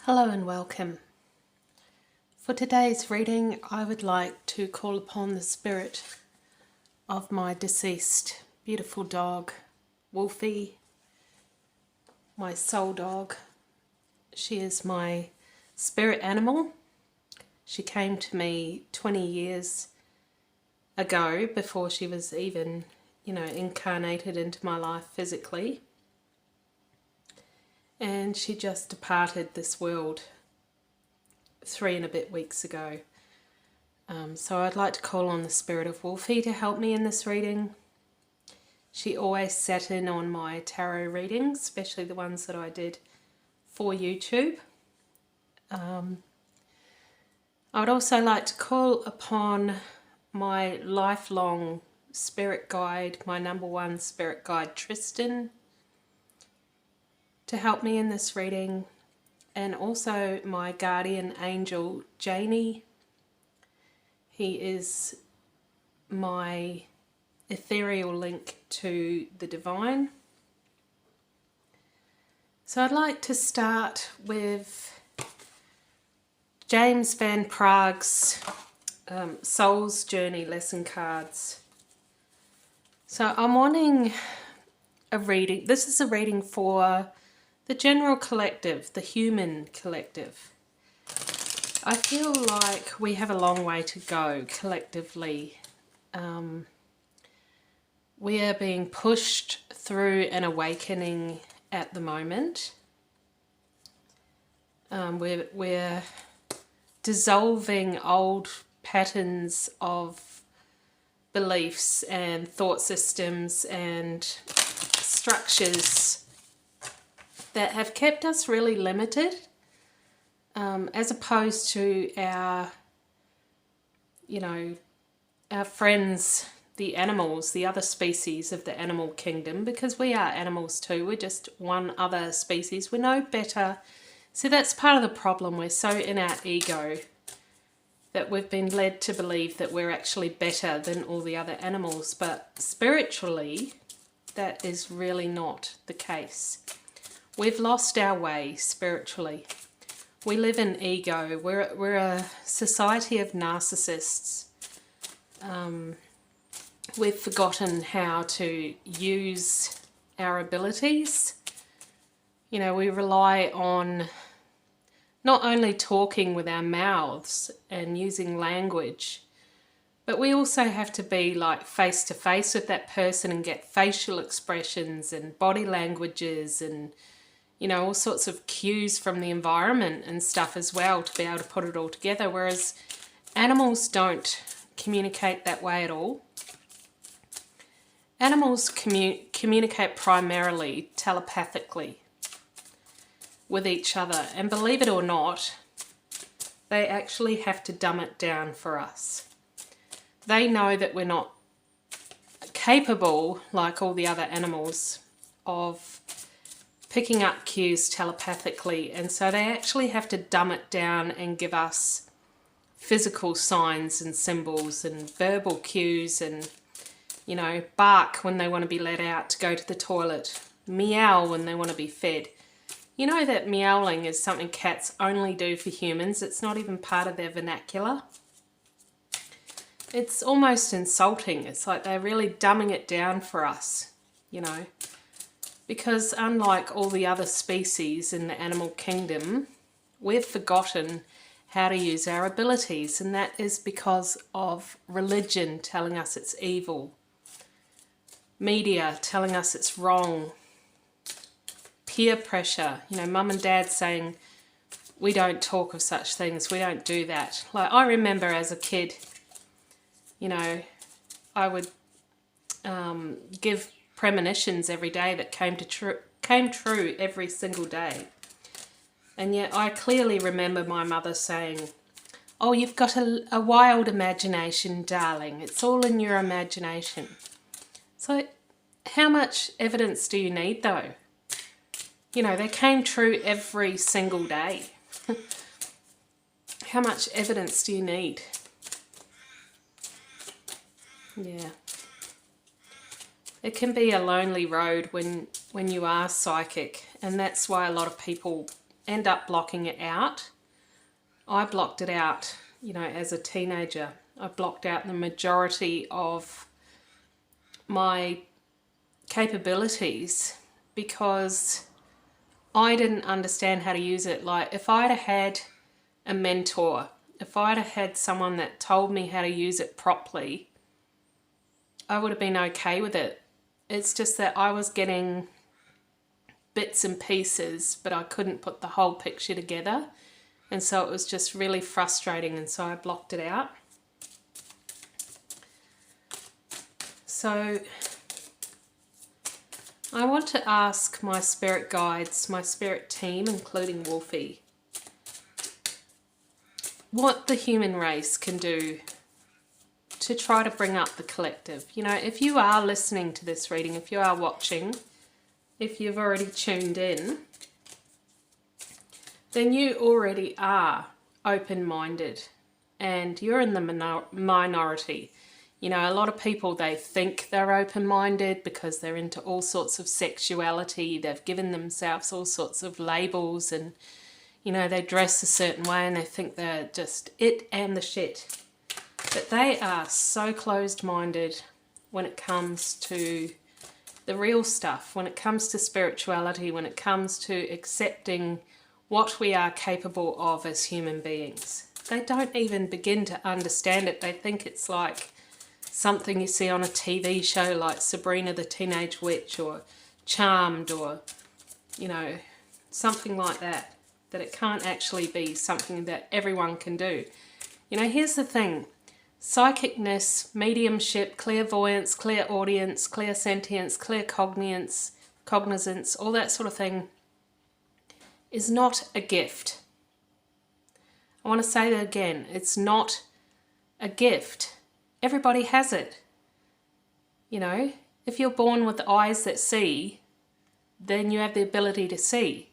Hello and welcome. For today's reading, I would like to call upon the spirit of my deceased beautiful dog, Wolfie, my soul dog. She is my spirit animal. She came to me 20 years ago before she was even, incarnated into my life physically. And she just departed this world 3 and a bit weeks ago. So I'd like to call on the spirit of Wolfie to help me in this reading. She always sat in on my tarot readings, especially the ones that I did for YouTube. I would also like to call upon my lifelong spirit guide, my number one spirit guide, Tristan, to help me in this reading, and also my guardian angel, Janie. He is my ethereal link to the divine. So I'd like to start with James Van Praag's Soul's Journey lesson cards. So I'm wanting a reading. This is a reading for the general collective, the human collective. I feel like we have a long way to go collectively. We are being pushed through an awakening at the moment. We're dissolving old patterns of beliefs and thought systems and structures that have kept us really limited, as opposed to our friends, the animals, the other species of the animal kingdom, because we are animals too. We're just one other species. We're no better. See, that's part of the problem. We're so in our ego that we've been led to believe that we're actually better than all the other animals. But spiritually, that is really not the case. We've lost our way spiritually. We live in ego. We're a society of narcissists. We've forgotten how to use our abilities. We rely on not only talking with our mouths and using language, but we also have to be like face to face with that person and get facial expressions and body languages and all sorts of cues from the environment and stuff as well to be able to put it all together, whereas animals don't communicate that way at all. Animals communicate primarily telepathically with each other, and believe it or not, they actually have to dumb it down for us. They know that we're not capable, like all the other animals, of picking up cues telepathically, and so they actually have to dumb it down and give us physical signs and symbols and verbal cues and bark when they want to be let out to go to the toilet, meow when they want to be fed. You know that meowing is something cats only do for humans. It's not even part of their vernacular. It's almost insulting. It's like they're really dumbing it down for us, because unlike all the other species in the animal kingdom, we've forgotten how to use our abilities, and that is because of religion telling us it's evil, media telling us it's wrong, peer pressure, mum and dad saying we don't talk of such things, we don't do that. Like, I remember as a kid, I would give premonitions every day that came true every single day. And yet I clearly remember my mother saying, "Oh, you've got a wild imagination, darling. It's all in your imagination." So how much evidence do you need, though? They came true every single day. How much evidence do you need? Yeah. It can be a lonely road when you are psychic, and that's why a lot of people end up blocking it out. I blocked it out, you know, as a teenager. I blocked out the majority of my capabilities because I didn't understand how to use it. Like, if I'd have had a mentor, if I'd have had someone that told me how to use it properly, I would have been okay with it. It's just that I was getting bits and pieces, but I couldn't put the whole picture together. And so it was just really frustrating, and so I blocked it out. So I want to ask my spirit guides, my spirit team, including Wolfie, what the human race can do to try to bring up the collective. You know, if you are listening to this reading, if you are watching, if you've already tuned in, then you already are open-minded and you're in the minority. You know, a lot of people, they think they're open-minded because they're into all sorts of sexuality. They've given themselves all sorts of labels and, you know, they dress a certain way and they think they're just it and the shit. But they are so closed-minded when it comes to the real stuff, when it comes to spirituality, when it comes to accepting what we are capable of as human beings. They don't even begin to understand it. They think it's like something you see on a TV show like Sabrina the Teenage Witch or Charmed or, you know, something like that. That it can't actually be something that everyone can do. You know, here's the thing. Psychicness, mediumship, clairvoyance, clairaudience, clairsentience, cognizance, all that sort of thing is not a gift. I want to say that again. It's not a gift. Everybody has it. You know, if you're born with eyes that see, then you have the ability to see.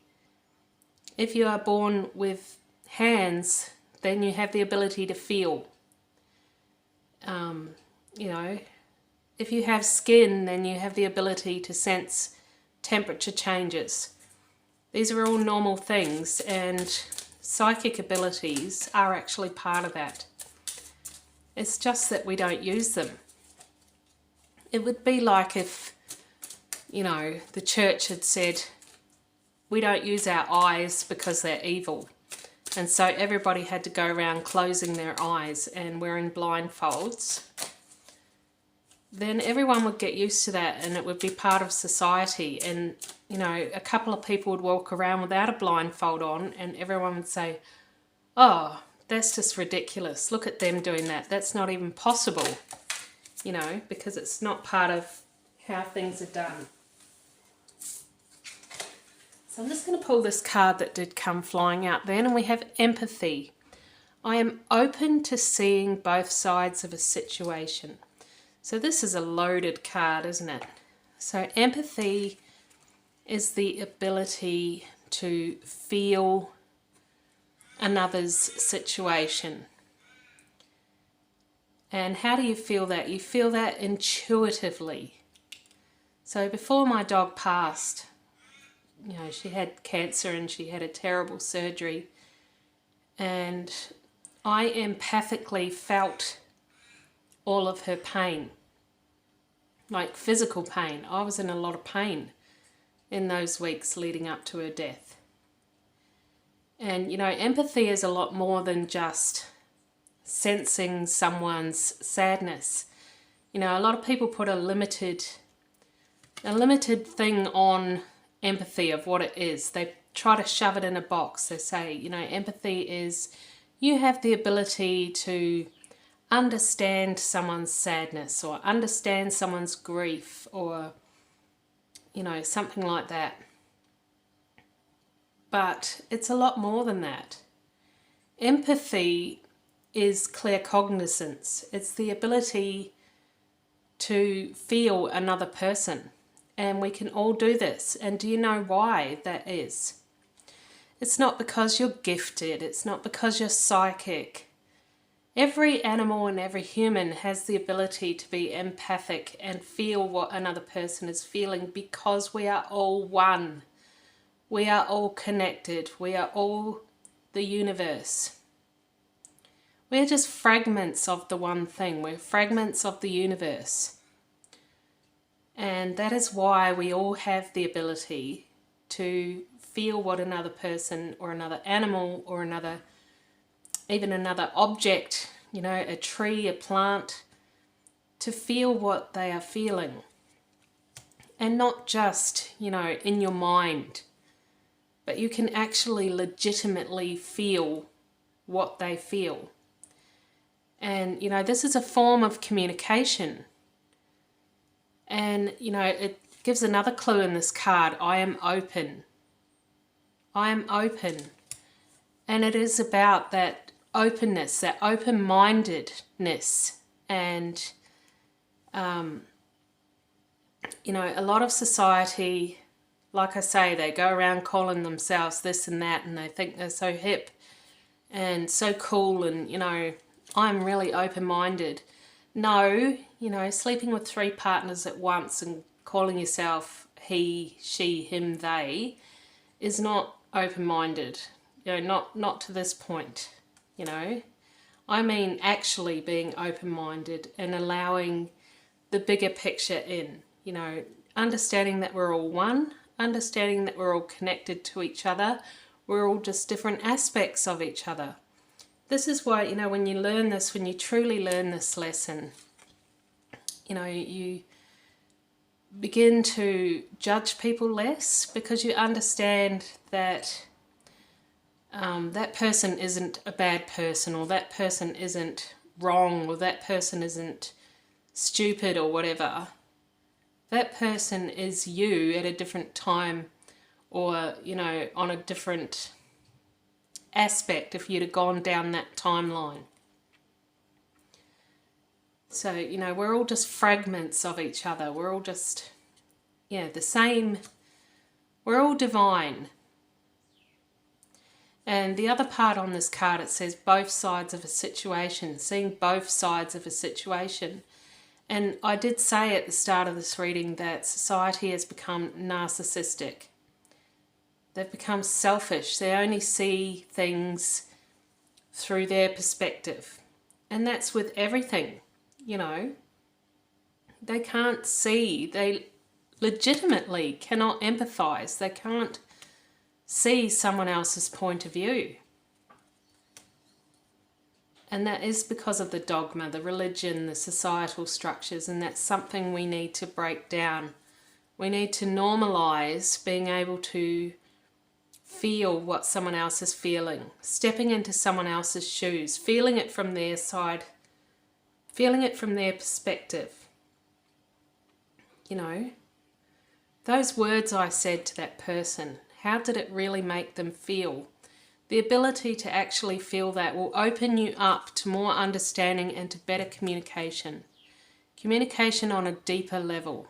If you are born with hands, then you have the ability to feel. You know, if you have skin, then you have the ability to sense temperature changes. These are all normal things, and psychic abilities are actually part of that. It's just that we don't use them. It would be like if, you know, the church had said, we don't use our eyes because they're evil. And so everybody had to go around closing their eyes and wearing blindfolds. Then everyone would get used to that and it would be part of society. And, you know, a couple of people would walk around without a blindfold on and everyone would say, oh, that's just ridiculous. Look at them doing that. That's not even possible, you know, because it's not part of how things are done. So I'm just going to pull this card that did come flying out then, and we have empathy. I am open to seeing both sides of a situation. So this is a loaded card, isn't it? So empathy is the ability to feel another's situation. And how do you feel that? You feel that intuitively. So before my dog passed, you know, she had cancer and she had a terrible surgery, and I empathically felt all of her pain, like physical pain. I was in a lot of pain in those weeks leading up to her death. And, you know, empathy is a lot more than just sensing someone's sadness. You know, a lot of people put a limited thing on empathy of what it is. They try to shove it in a box. They say, you know, empathy is you have the ability to understand someone's sadness or understand someone's grief or, you know, something like that. But it's a lot more than that. Empathy is claircognizance. It's the ability to feel another person. And we can all do this. And do you know why that is? It's not because you're gifted. It's not because you're psychic. Every animal and every human has the ability to be empathic and feel what another person is feeling because we are all one. We are all connected. We are all the universe. We are just fragments of the one thing. We're fragments of the universe. And that is why we all have the ability to feel what another person or another animal or even another object, a tree, a plant, to feel what they are feeling. And not just, in your mind, but you can actually legitimately feel what they feel. And, this is a form of communication. And, it gives another clue in this card. I am open. I am open. And it is about that openness, that open-mindedness. And, a lot of society, like I say, they go around calling themselves this and that, and they think they're so hip and so cool, and, I'm really open-minded. No, sleeping with 3 partners at once and calling yourself he, she, him, they is not open-minded. Not to this point, I mean actually being open-minded and allowing the bigger picture in, understanding that we're all one, understanding that we're all connected to each other, we're all just different aspects of each other. This is why, when you learn this, when you truly learn this lesson, you begin to judge people less, because you understand that that person isn't a bad person, or that person isn't wrong, or that person isn't stupid or whatever. That person is you at a different time, or, on a different aspect if you'd have gone down that timeline. So, we're all just fragments of each other. We're all just, the same. We're all divine. And the other part on this card, it says both sides of a situation, seeing both sides of a situation. And I did say at the start of this reading that society has become narcissistic. They've become selfish. They only see things through their perspective. And that's with everything, They can't see. They legitimately cannot empathize. They can't see someone else's point of view. And that is because of the dogma, the religion, the societal structures, and that's something we need to break down. We need to normalize being able to feel what someone else is feeling, stepping into someone else's shoes, feeling it from their side, feeling it from their perspective. Those words I said to that person, how did it really make them feel? The ability to actually feel that will open you up to more understanding and to better communication. Communication on a deeper level.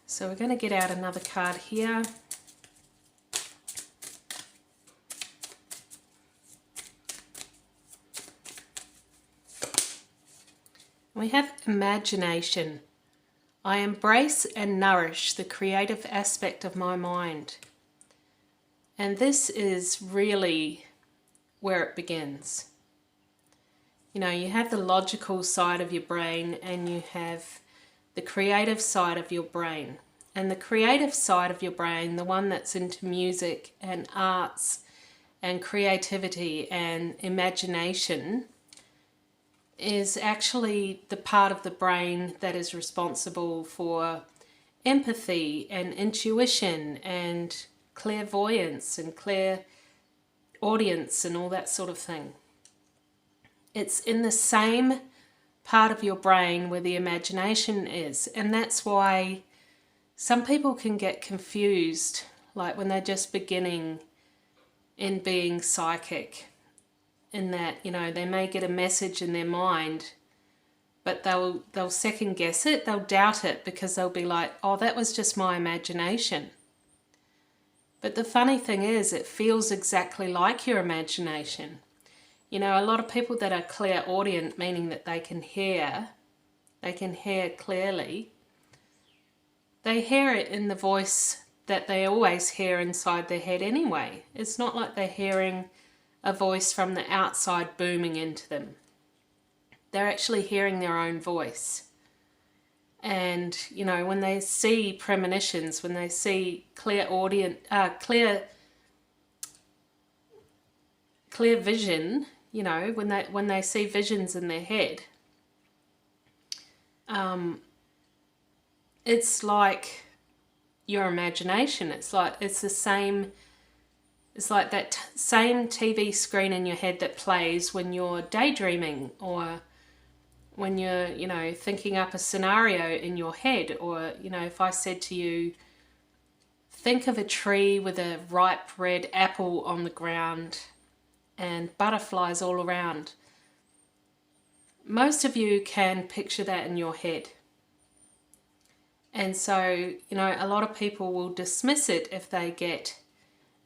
So we're going to get out another card here. We have imagination. I embrace and nourish the creative aspect of my mind. And this is really where it begins. You have the logical side of your brain and you have the creative side of your brain. And the creative side of your brain, the one that's into music and arts and creativity and imagination, is actually the part of the brain that is responsible for empathy and intuition and clairvoyance and clairaudience and all that sort of thing. It's in the same part of your brain where the imagination is, and that's why some people can get confused, like when they're just beginning in being psychic, in that, they may get a message in their mind, but they'll second guess it, they'll doubt it, because they'll be like, oh, that was just my imagination. But the funny thing is, it feels exactly like your imagination. A lot of people that are clairaudient, meaning that they can hear clearly, they hear it in the voice that they always hear inside their head anyway. It's not like they're hearing a voice from the outside booming into them. They're actually hearing their own voice. And, you know, when they see premonitions, when they see clear vision, you know, when they see visions in their head, it's like your imagination. It's like that same TV screen in your head that plays when you're daydreaming, or when you're, you know, thinking up a scenario in your head. Or, you know, if I said to you, think of a tree with a ripe red apple on the ground and butterflies all around. Most of you can picture that in your head. And so, you know, a lot of people will dismiss it if they get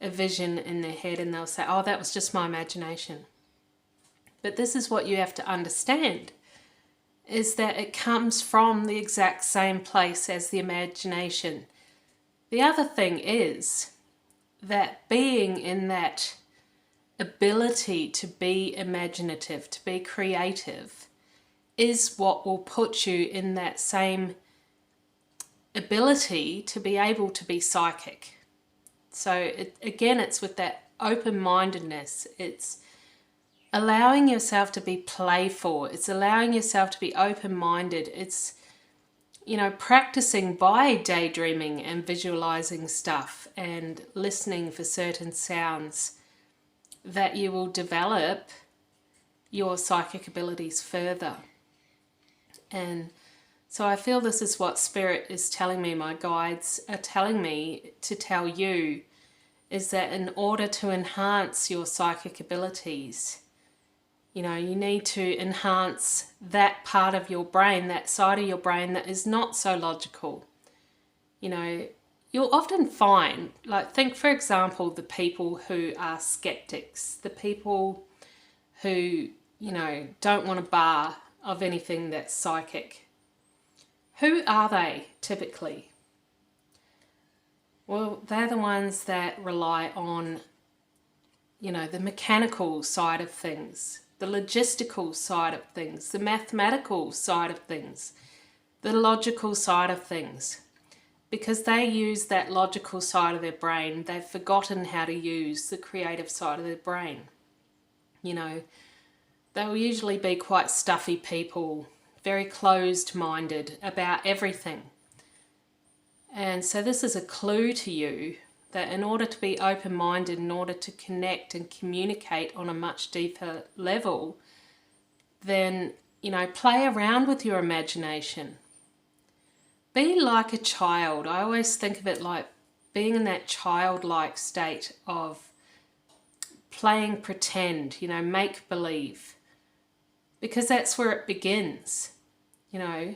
a vision in their head, and they'll say, oh, that was just my imagination. But this is what you have to understand, is that it comes from the exact same place as the imagination. The other thing is that being in that ability to be imaginative, to be creative, is what will put you in that same ability to be able to be psychic. So again, it's with that open-mindedness. It's allowing yourself to be playful. It's allowing yourself to be open-minded. It's, you know, practicing by daydreaming and visualizing stuff and listening for certain sounds, that you will develop your psychic abilities further. And so I feel this is what Spirit is telling me, my guides are telling me to tell you, is that in order to enhance your psychic abilities, you know, you need to enhance that part of your brain, that side of your brain that is not so logical. You know, you'll often find, like, think for example, the people who are skeptics, the people who, you know, don't want a bar of anything that's psychic. Who are they typically? Well, they're the ones that rely on, you know, the mechanical side of things, the logistical side of things, the mathematical side of things, the logical side of things. Because they use that logical side of their brain, they've forgotten how to use the creative side of their brain. You know, they will usually be quite stuffy people, very closed-minded about everything. And so this is a clue to you that in order to be open-minded, in order to connect and communicate on a much deeper level, then, you know, play around with your imagination. Be like a child. I always think of it like being in that childlike state of playing pretend, you know, make-believe. Because that's where it begins, you know.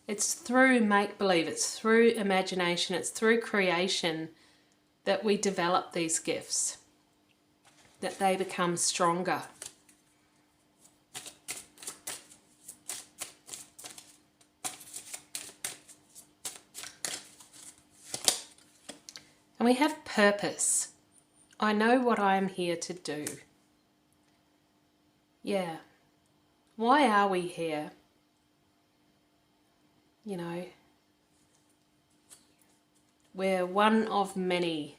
It's through make-believe, it's through imagination, it's through creation that we develop these gifts, that they become stronger. And we have purpose. I know what I am here to do. Yeah. Why are we here? You know, we're one of many.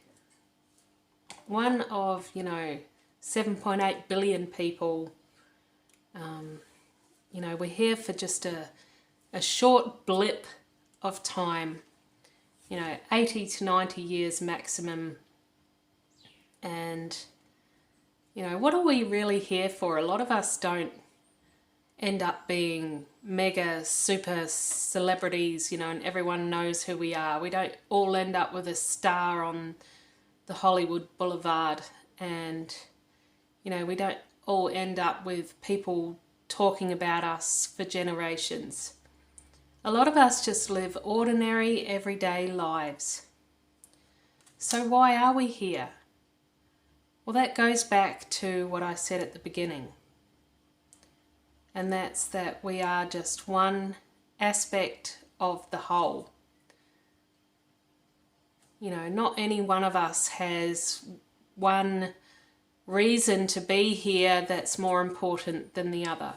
One of, you know, 7.8 billion people. You know, we're here for just a short blip of time. You know, 80 to 90 years maximum. And, you know, what are we really here for? A lot of us don't end up being mega super celebrities, you know, and everyone knows who we are. We don't all end up with a star on the Hollywood Boulevard, and, you know, we don't all end up with people talking about us for generations. A lot of us just live ordinary, everyday lives. So why are we here? Well, that goes back to what I said at the beginning. And that's that we are just one aspect of the whole. You know, not any one of us has one reason to be here that's more important than the other.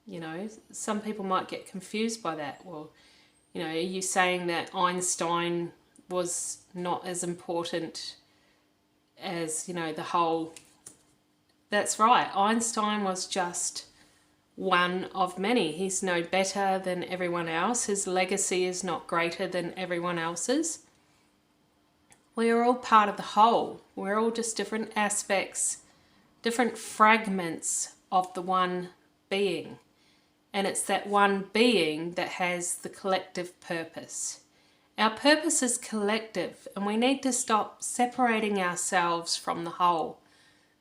You know, some people might get confused by that. Well, you know, are you saying that Einstein was not as important as, you know, the whole? That's right. Einstein was just one of many. He's no better than everyone else. His legacy is not greater than everyone else's. We are all part of the whole. We're all just different aspects, different fragments of the one being. And it's that one being that has the collective purpose. Our purpose is collective, and we need to stop separating ourselves from the whole.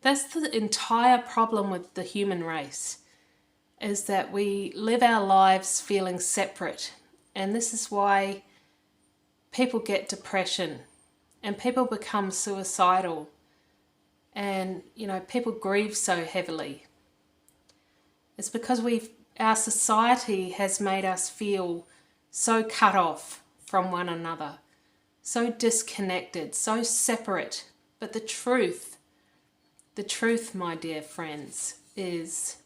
That's the entire problem with the human race, is that we live our lives feeling separate. And this is why people get depression and people become suicidal, and, you know, people grieve so heavily. It's because our society has made us feel so cut off from one another, so disconnected, so separate. But the truth, my dear friends, is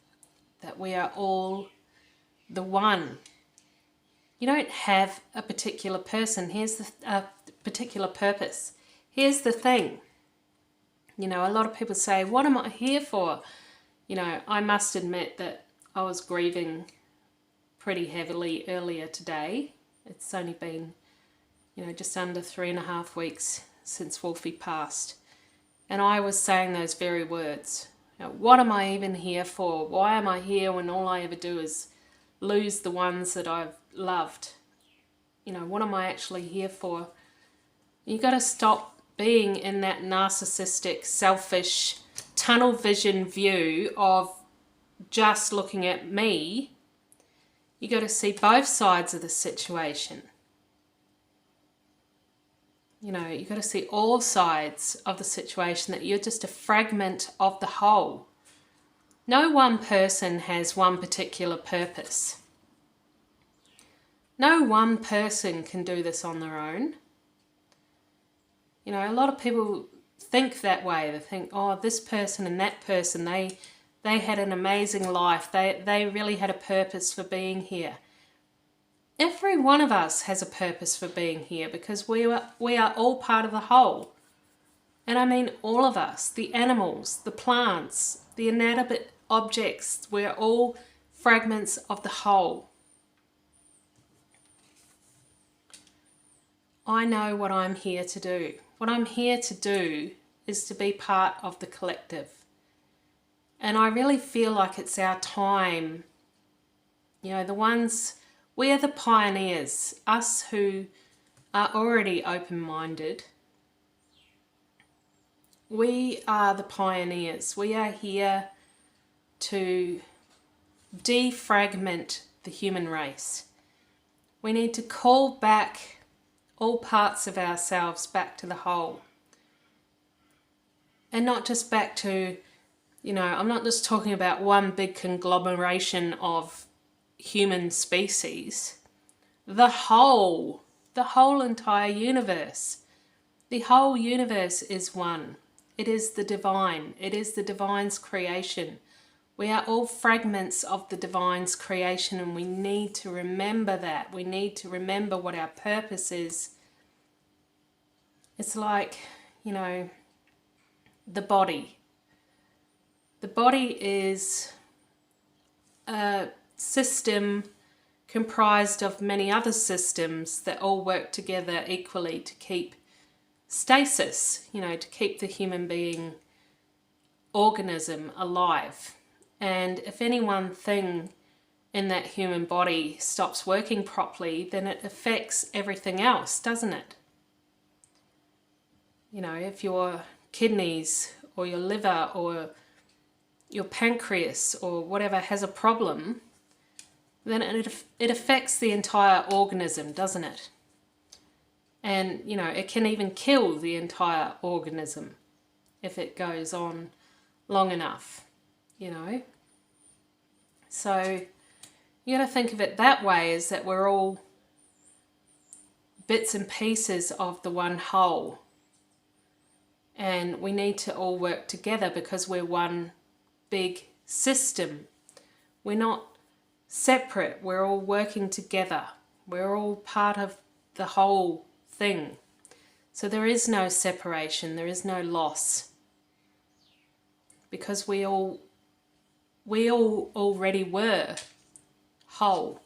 that we are all the one. You don't have a particular person. Here's the particular purpose. Here's the thing. You know, a lot of people say, what am I here for? You know, I must admit that I was grieving pretty heavily earlier today. It's only been, you know, just under 3.5 weeks since Wolfie passed. And I was saying those very words. You know, what am I even here for? Why am I here when all I ever do is lose the ones that I've loved? You know, what am I actually here for? You got to stop being in that narcissistic, selfish, tunnel vision view of just looking at me. You got to see both sides of the situation. You know, you got to see all sides of the situation, that you're just a fragment of the whole. No one person has one particular purpose. No one person can do this on their own. You know, a lot of people think that way. They think, oh, this person and that person, they had an amazing life. They really had a purpose for being here. Every one of us has a purpose for being here, because we are all part of the whole. And I mean all of us, the animals, the plants, the inanimate objects, we're all fragments of the whole. I know what I'm here to do. What I'm here to do is to be part of the collective. And I really feel like it's our time. You know, we are the pioneers, us who are already open-minded. We are the pioneers. We are here to defragment the human race. We need to call back all parts of ourselves back to the whole. And not just back to, you know, I'm not just talking about one big conglomeration of human species. The whole entire universe. The whole universe is one. It is the divine. It is the divine's creation. We are all fragments of the divine's creation, and we need to remember that. We need to remember what our purpose is. It's like, you know, the body. The body is a system comprised of many other systems that all work together equally to keep stasis, you know, to keep the human being organism alive. And if any one thing in that human body stops working properly, then it affects everything else, doesn't it? You know, if your kidneys or your liver or your pancreas or whatever has a problem, then it affects the entire organism, doesn't it? And, you know, it can even kill the entire organism if it goes on long enough, you know. So you got to think of it that way, is that we're all bits and pieces of the one whole. And we need to all work together because we're one big system. We're not separate. We're all working together. We're all part of the whole thing. So there is no separation. There is no loss. Because we all already were whole.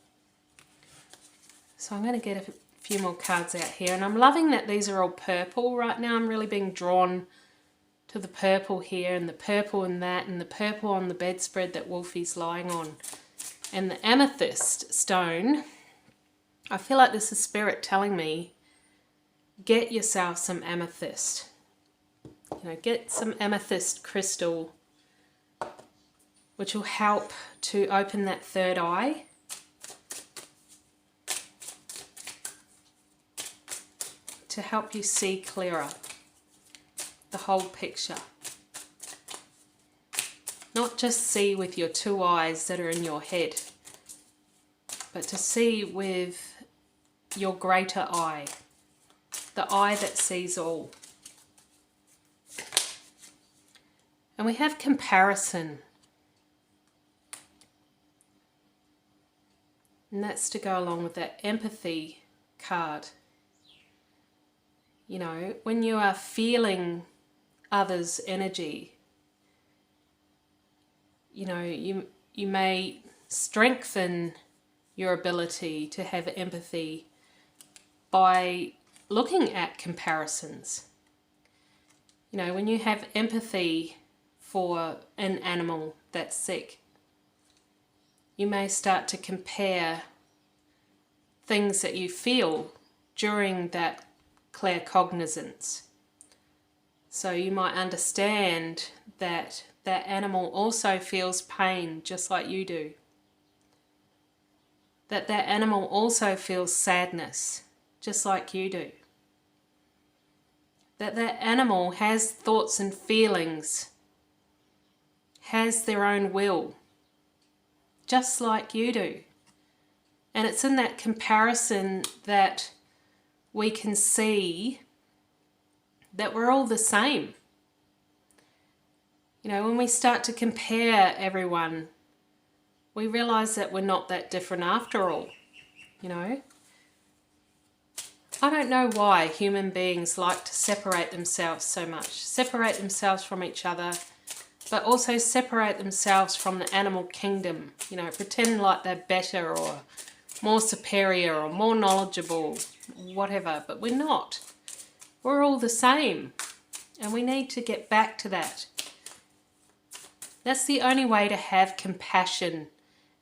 So I'm going to get a few more cards out here. And I'm loving that these are all purple right now. I'm really being drawn to the purple here and the purple in that and the purple on the bedspread that Wolfie's lying on. And the amethyst stone, I feel like this is Spirit telling me, get yourself some amethyst. You know, get some amethyst crystal, which will help to open that third eye. To help you see clearer the whole picture. Not just see with your two eyes that are in your head, but to see with your greater eye, the eye that sees all. And we have comparison. And that's to go along with that empathy card. You know, when you are feeling others' energy, you know, you may strengthen your ability to have empathy by looking at comparisons. You know, when you have empathy for an animal that's sick, you may start to compare things that you feel during that claircognizance. So you might understand that that animal also feels pain just like you do. That that animal also feels sadness just like you do. That that animal has thoughts and feelings, has their own will, just like you do. And it's in that comparison that we can see that we're all the same. You know, when we start to compare everyone, we realize that we're not that different after all, you know. I don't know why human beings like to separate themselves so much. Separate themselves from each other, but also separate themselves from the animal kingdom. You know, pretend like they're better or more superior or more knowledgeable, whatever, but we're not. We're all the same, and we need to get back to that. That's the only way to have compassion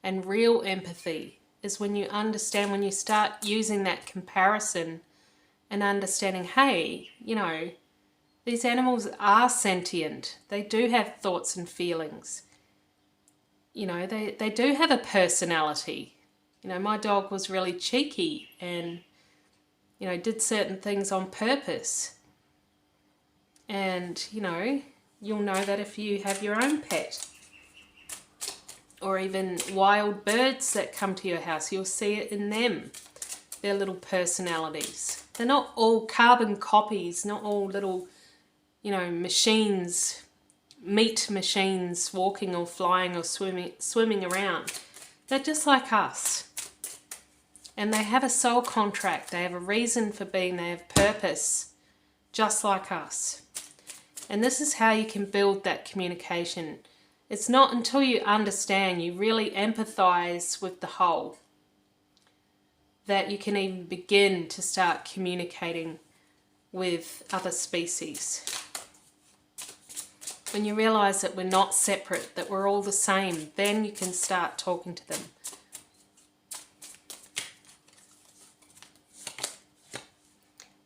and real empathy, is when you understand, when you start using that comparison and understanding, hey, you know, these animals are sentient. They do have thoughts and feelings. You know, they do have a personality. You know, my dog was really cheeky and, you know, did certain things on purpose. And, you know, you'll know that if you have your own pet. Or even wild birds that come to your house, you'll see it in them, their little personalities. They're not all carbon copies, not all little, you know, machines, meat machines walking or flying or swimming around. They're just like us. And they have a soul contract, they have a reason for being, they have purpose, just like us. And this is how you can build that communication. It's not until you understand, you really empathize with the whole, that you can even begin to start communicating with other species. When you realize that we're not separate, that we're all the same, then you can start talking to them.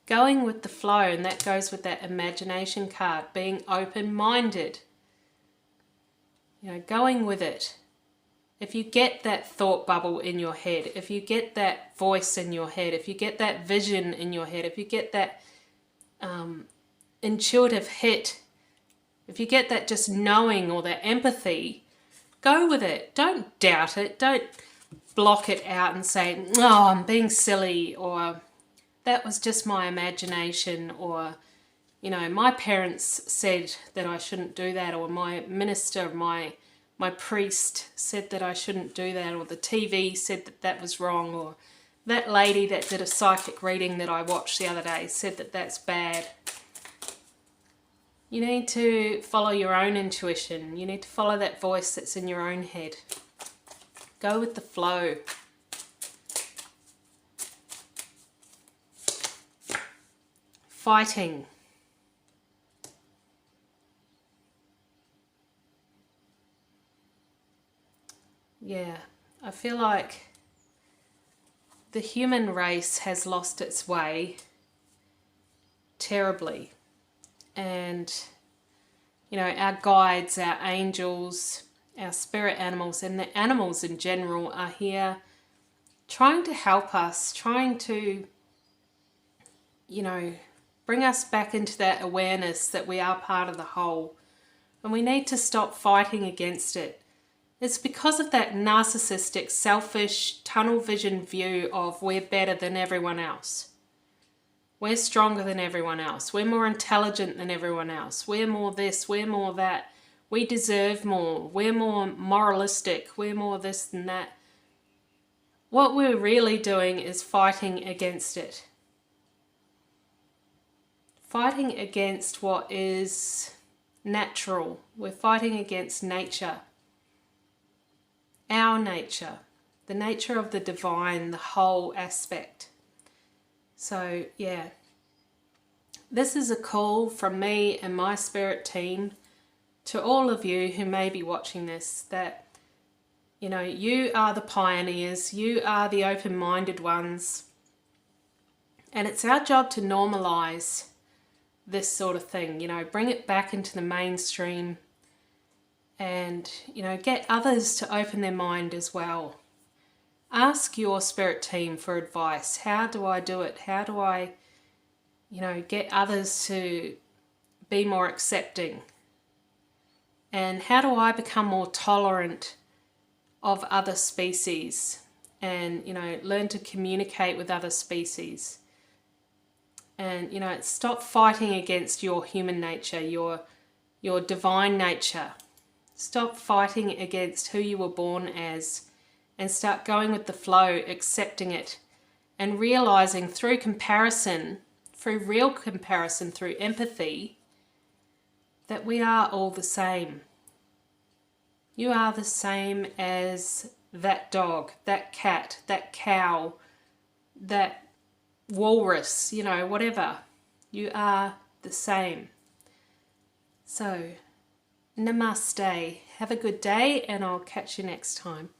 Going with the flow, and that goes with that imagination card, being open-minded. You know, going with it. If you get that thought bubble in your head, if you get that voice in your head, if you get that vision in your head, if you get that intuitive hit, if you get that just knowing or that empathy, go with it. Don't doubt it. Don't block it out and say, oh, I'm being silly, or that was just my imagination, or, you know, my parents said that I shouldn't do that, or my minister, my priest said that I shouldn't do that, or the TV said that that was wrong, or that lady that did a psychic reading that I watched the other day said that that's bad. You need to follow your own intuition. You need to follow that voice that's in your own head. Go with the flow. Fighting. Yeah, I feel like the human race has lost its way terribly. And, you know, our guides, our angels, our spirit animals, and the animals in general are here trying to help us, trying to, you know, bring us back into that awareness that we are part of the whole. And we need to stop fighting against it. It's because of that narcissistic, selfish, tunnel vision view of we're better than everyone else. We're stronger than everyone else. We're more intelligent than everyone else. We're more this, we're more that. We deserve more. We're more moralistic. We're more this than that. What we're really doing is fighting against it. Fighting against what is natural. We're fighting against nature. Our nature. The nature of the divine, the whole aspect. So, yeah. This is a call from me and my spirit team to all of you who may be watching this, that, you know, you are the pioneers, you are the open-minded ones, and it's our job to normalize this sort of thing, you know, bring it back into the mainstream and, you know, get others to open their mind as well. Ask your spirit team for advice. How do I do it? How do I, you know, get others to be more accepting? And how do I become more tolerant of other species and, you know, learn to communicate with other species? And, you know, stop fighting against your human nature, your divine nature. Stop fighting against who you were born as and start going with the flow, accepting it, and realizing through comparison, through real comparison, through empathy, that we are all the same. You are the same as that dog, that cat, that cow, that walrus, you know, whatever. You are the same. So, namaste. Have a good day, and I'll catch you next time.